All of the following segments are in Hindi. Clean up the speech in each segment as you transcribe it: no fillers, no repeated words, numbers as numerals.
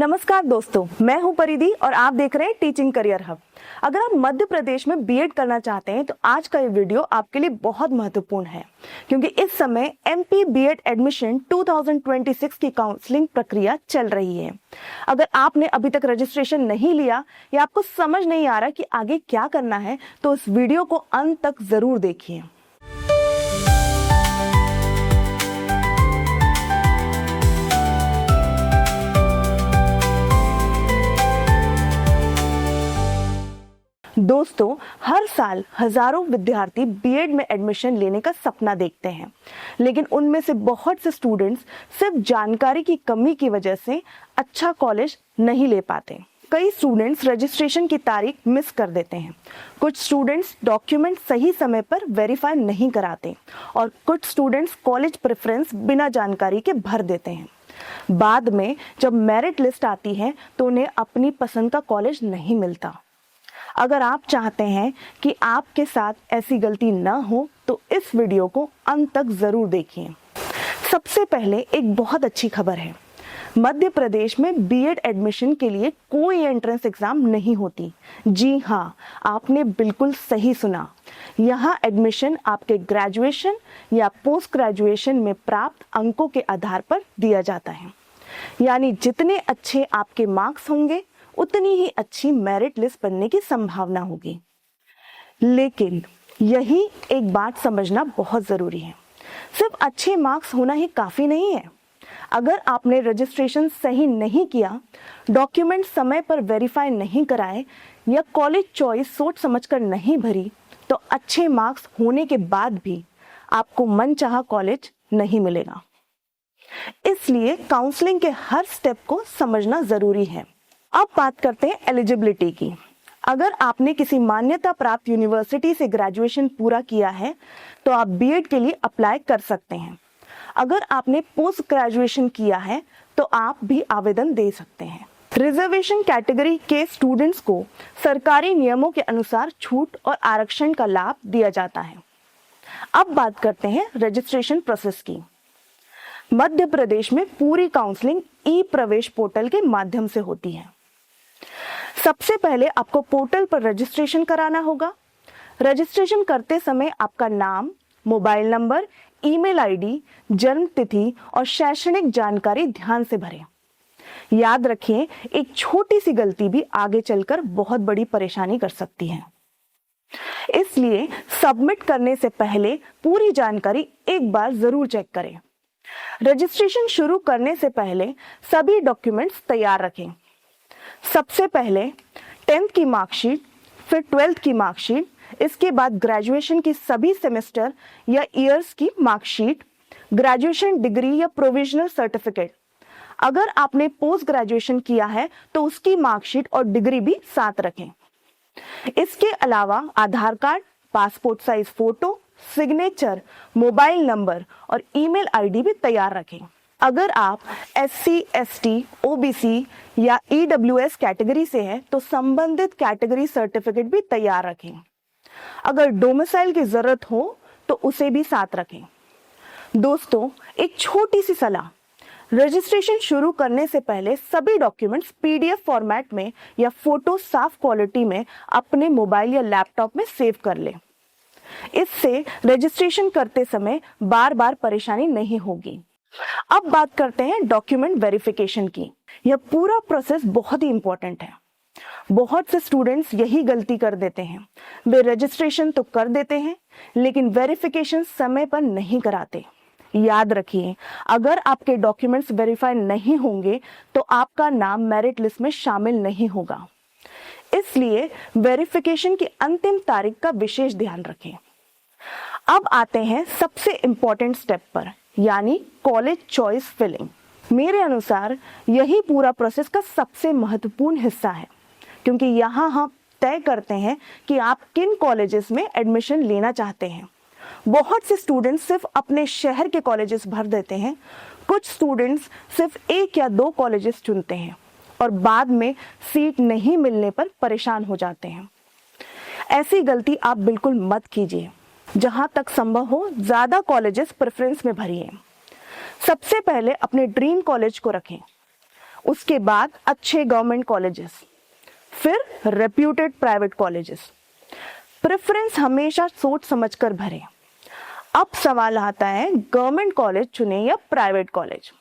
नमस्कार दोस्तों, मैं हूं परिधि और आप देख रहे हैं टीचिंग करियर हब। अगर आप मध्य प्रदेश में बीएड करना चाहते हैं तो आज का ये वीडियो आपके लिए बहुत महत्वपूर्ण है, क्योंकि इस समय एमपी बीएड एडमिशन 2026 की काउंसलिंग प्रक्रिया चल रही है। अगर आपने अभी तक रजिस्ट्रेशन नहीं लिया या आपको समझ नहीं आ रहा कि आगे क्या करना है, तो इस वीडियो को अंत तक जरूर देखिए। दोस्तों, हर साल हजारों विद्यार्थी बीएड में एडमिशन लेने का सपना देखते हैं, लेकिन उनमें से बहुत से स्टूडेंट्स सिर्फ जानकारी की कमी की वजह से अच्छा कॉलेज नहीं ले पाते। कई स्टूडेंट्स रजिस्ट्रेशन की तारीख मिस कर देते हैं, कुछ स्टूडेंट्स डॉक्यूमेंट सही समय पर वेरीफाई नहीं कराते और कुछ स्टूडेंट्स कॉलेज प्रेफरेंस बिना जानकारी के भर देते हैं। बाद में जब मेरिट लिस्ट आती है तो उन्हें अपनी पसंद का कॉलेज नहीं मिलता। अगर आप चाहते हैं कि आपके साथ ऐसी गलती न हो तो इस वीडियो को अंत तक जरूर देखिए। सबसे पहले एक बहुत अच्छी खबर है, मध्य प्रदेश में बीएड एडमिशन के लिए कोई एंट्रेंस एग्जाम नहीं होती। जी हाँ, आपने बिल्कुल सही सुना। यहाँ एडमिशन आपके ग्रेजुएशन या पोस्ट ग्रेजुएशन में प्राप्त अंकों के आधार पर दिया जाता है। यानी जितने अच्छे आपके मार्क्स होंगे उतनी ही अच्छी मेरिट लिस्ट बनने की संभावना होगी। लेकिन यही एक बात समझना बहुत जरूरी है, सिर्फ अच्छे मार्क्स होना ही काफी नहीं है। अगर आपने रजिस्ट्रेशन सही नहीं किया, डॉक्यूमेंट समय पर वेरीफाई नहीं कराए या कॉलेज चॉइस सोच समझकर नहीं भरी, तो अच्छे मार्क्स होने के बाद भी आपको मनचाहा कॉलेज नहीं मिलेगा। इसलिए काउंसलिंग के हर स्टेप को समझना जरूरी है। अब बात करते हैं एलिजिबिलिटी की। अगर आपने किसी मान्यता प्राप्त यूनिवर्सिटी से ग्रेजुएशन पूरा किया है तो आप बीएड के लिए अप्लाई कर सकते हैं। अगर आपने पोस्ट ग्रेजुएशन किया है तो आप भी आवेदन दे सकते हैं। रिजर्वेशन कैटेगरी के स्टूडेंट्स को सरकारी नियमों के अनुसार छूट और आरक्षण का लाभ दिया जाता है। अब बात करते हैं रजिस्ट्रेशन प्रोसेस की। मध्य प्रदेश में पूरी काउंसलिंग ई प्रवेश पोर्टल के माध्यम से होती है। सबसे पहले आपको पोर्टल पर रजिस्ट्रेशन कराना होगा। रजिस्ट्रेशन करते समय आपका नाम, मोबाइल नंबर, ईमेल आईडी, जन्म तिथि और शैक्षणिक जानकारी ध्यान से भरें। याद रखिए, एक छोटी सी गलती भी आगे चलकर बहुत बड़ी परेशानी कर सकती है। इसलिए सबमिट करने से पहले पूरी जानकारी एक बार जरूर चेक करें। रजिस्ट्रेशन शुरू करने से पहले सभी डॉक्यूमेंट्स तैयार रखें। सबसे पहले 10th की मार्कशीट, फिर 12th की मार्कशीट, इसके बाद ग्रेजुएशन की सभी सेमेस्टर या ईयर्स की मार्कशीट, ग्रेजुएशन डिग्री या प्रोविजनल सर्टिफिकेट। अगर आपने पोस्ट ग्रेजुएशन किया है तो उसकी मार्कशीट और डिग्री भी साथ रखें। इसके अलावा Aadhaar card, passport size photo, signature, mobile number और ईमेल आईडी भी तैयार रखें। अगर आप SC, ST, OBC या EWS कैटेगरी से हैं तो संबंधित कैटेगरी सर्टिफिकेट भी तैयार रखें। अगर डोमिसाइल की जरूरत हो तो उसे भी साथ रखें। दोस्तों, एक छोटी सी सलाह, रजिस्ट्रेशन शुरू करने से पहले सभी डॉक्यूमेंट्स PDF फॉर्मेट में या फोटो साफ क्वालिटी में अपने मोबाइल या लैपटॉप में सेव कर लें। इससे रजिस्ट्रेशन करते समय बार बार परेशानी नहीं होगी। अब बात करते हैं डॉक्यूमेंट वेरिफिकेशन की। यह पूरा प्रोसेस बहुत ही इंपॉर्टेंट है। बहुत से स्टूडेंट्स यही गलती कर देते हैं, वे रजिस्ट्रेशन तो कर देते हैं लेकिन वेरिफिकेशन समय पर नहीं कराते। याद रखिए, अगर आपके डॉक्यूमेंट्स वेरीफाई नहीं होंगे तो आपका नाम मेरिट लिस्ट में शामिल नहीं होगा। इसलिए वेरिफिकेशन की अंतिम तारीख का विशेष ध्यान रखें। अब आते हैं सबसे इंपॉर्टेंट स्टेप पर, यानी कॉलेज चॉइस फिलिंग। मेरे अनुसार यही पूरा प्रोसेस का सबसे महत्वपूर्ण हिस्सा है, क्योंकि यहाँ हम तय करते हैं कि आप किन कॉलेजेस में एडमिशन लेना चाहते हैं। बहुत से स्टूडेंट्स सिर्फ अपने शहर के कॉलेजेस भर देते हैं, कुछ स्टूडेंट्स सिर्फ 1 या 2 कॉलेजेस चुनते हैं और बाद में सीट नहीं मिलने पर परेशान हो जाते हैं। ऐसी गलती आप बिल्कुल मत कीजिए। जहां तक संभव हो ज्यादा कॉलेजेस प्रेफरेंस में भरिए। सबसे पहले अपने ड्रीम कॉलेज को रखें, उसके बाद अच्छे गवर्नमेंट कॉलेजेस, फिर रेप्यूटेड प्राइवेट कॉलेजेस। प्रेफरेंस हमेशा सोच समझकर भरें। अब सवाल आता है, गवर्नमेंट कॉलेज चुने या प्राइवेट कॉलेज।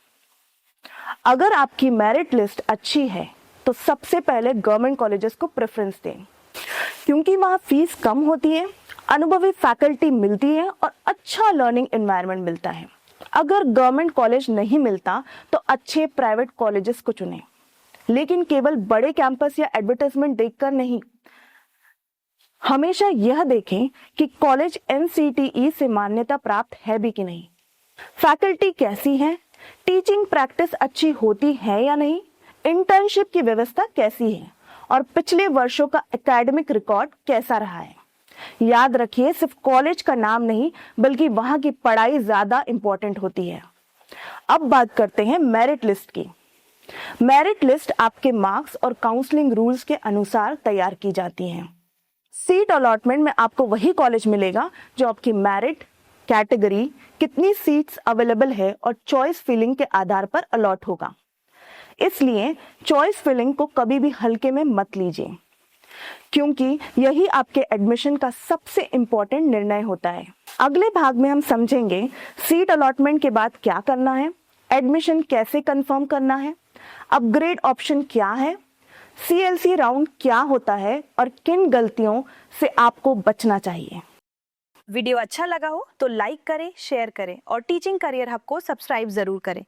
अगर आपकी मेरिट लिस्ट अच्छी है तो सबसे पहले गवर्नमेंट कॉलेजेस को प्रेफरेंस दें, क्योंकि वहां फीस कम होती है, अनुभवी फैकल्टी मिलती है और अच्छा लर्निंग एनवायरनमेंट मिलता है। अगर गवर्नमेंट कॉलेज नहीं मिलता तो अच्छे प्राइवेट कॉलेजेस को चुनें, लेकिन केवल बड़े कैंपस या एडवर्टाइजमेंट देखकर नहीं। हमेशा यह देखें कि कॉलेज NCTE से मान्यता प्राप्त है भी कि नहीं, फैकल्टी कैसी है, टीचिंग प्रैक्टिस अच्छी होती है या नहीं, इंटर्नशिप की व्यवस्था कैसी है और पिछले वर्षों का एकेडमिक रिकॉर्ड कैसा रहा है। याद रखिए, सिर्फ कॉलेज का नाम नहीं बल्कि वहां की पढ़ाई ज्यादा इंपॉर्टेंट होती है। अब बात करते हैं मेरिट लिस्ट की। मेरिट लिस्ट आपके मार्क्स और काउंसलिंग रूल्स के अनुसार तैयार की जाती है। सीट अलॉटमेंट में आपको वही कॉलेज मिलेगा जो आपकी मेरिट, कैटेगरी, कितनी सीट्स अवेलेबल है और चॉइस फिलिंग के आधार पर अलॉट होगा। इसलिए चॉइस फिलिंग को कभी भी हल्के में मत लीजिए, क्योंकि यही आपके एडमिशन का सबसे इंपॉर्टेंट निर्णय होता है। अगले भाग में हम समझेंगे सीट अलॉटमेंट के बाद क्या करना है, एडमिशन कैसे कंफर्म करना है, अपग्रेड ऑप्शन क्या है, CLC राउंड क्या होता है और किन गलतियों से आपको बचना चाहिए। वीडियो अच्छा लगा हो तो लाइक करें, शेयर करें और टीचिंग करियर हब को सब्सक्राइब जरूर करें।